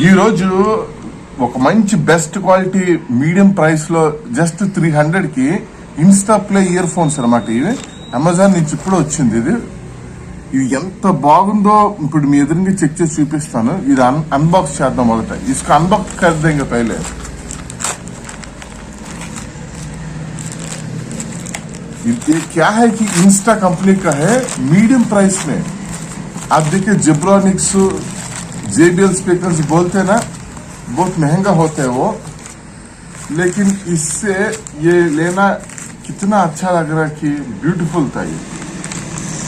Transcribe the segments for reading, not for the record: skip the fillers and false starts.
ఈరోజు ఒక మంచి బెస్ట్ క్వాలిటీ మీడియం ప్రైస్ లో జస్ట్ 300 కి ఇన్స్టా ప్లే ఇయర్ ఫోన్స్ అనమాట. ఇవి అమెజాన్ నుంచి ఇప్పుడు వచ్చింది. ఇది ఎంత బాగుందో ఇప్పుడు మీ ఎదురుగా చెక్ చేసి చూపిస్తాను. ఇది అన్బాక్స్ చేద్దాం. మొదట इसका अनबॉक्स कर देंगे पहले. ये क्या है कि इंस्टा कंपनी का है, मीडियम प्राइस में. आप देखिए जेब्रॉनिक्स JBL स्पीकर्स बोलते हैं ना, बहुत महंगा होता है वो, लेकिन इससे ये लेना कितना अच्छा लग रहा है कि ब्यूटीफुल था.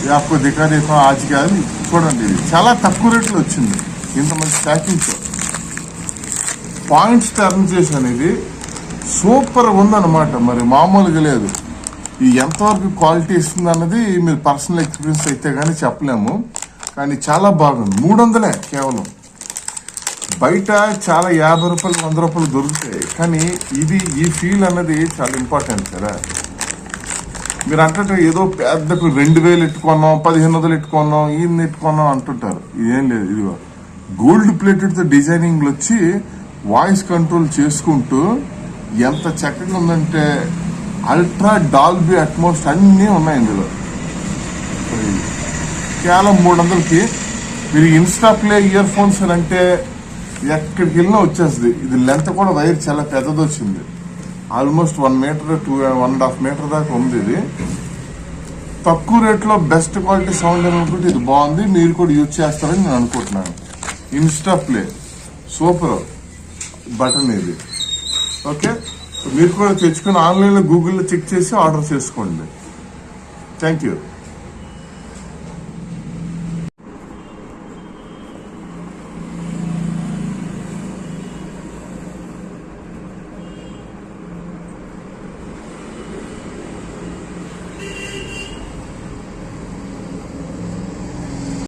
ये आपको दिखा देता हूँ. आज क्या చూడండి, ఇది చాలా తక్కువ రేట్లో వచ్చింది. ఇంతమంది ప్యాకింగ్ పాయింట్స్ టర్న్ చేసి అనేది సూపర్ ఉందన్నమాట. మరి మామూలుగా లేదు. ఈ ఎంతవరకు క్వాలిటీ ఇస్తుంది అన్నది మీరు పర్సనల్ ఎక్స్పీరియన్స్ అయితే కానీ చెప్పలేము. కానీ చాలా బాగుంది. 300 కేవలం. బయట చాలా 50 రూపాయలు 100 రూపాయలు దొరుకుతాయి. కానీ ఇది ఈ ఫీల్ అన్నది చాలా ఇంపార్టెంట్ కదా. మీరు అంటే ఏదో పెద్ద 2000 ఎట్టుకున్నాం, 1500 ఎట్టుకున్నాం, ఈయన ఎట్టుకున్నాం అంటుంటారు. ఇదేం లేదు. ఇదిగో గోల్డ్ ప్లేటెడ్ తో డిజైనింగ్ వచ్చి వాయిస్ కంట్రోల్ చేసుకుంటూ ఎంత చక్కగా ఉందంటే అల్ట్రా డాల్బీ అట్మోస్ట్ అన్నీ ఉన్నాయి ఇందులో. కేవలం 300కి మీరు ఇన్స్టా ప్లే ఇయర్ ఫోన్స్ అంటే ఎక్కడికి వెళ్ళినా వచ్చేస్తుంది. ఇది లెంత్ కూడా వైర్ చాలా పెద్దది వచ్చింది. ఆల్మోస్ట్ 1 మీటర్ 1.5 మీటర్ దాకా ఉంది. ఇది తక్కువ రేట్లో బెస్ట్ క్వాలిటీ సౌండ్ అనుకుంటే ఇది బాగుంది. మీరు కూడా యూజ్ చేస్తారని నేను అనుకుంటున్నాను. ఇన్స్టా ప్లే సూపర్ బటన్ ఇది. ఓకే, మీరు కూడా తెచ్చుకుని ఆన్లైన్లో గూగుల్లో చెక్ చేసి ఆర్డర్ చేసుకోండి. Thank you.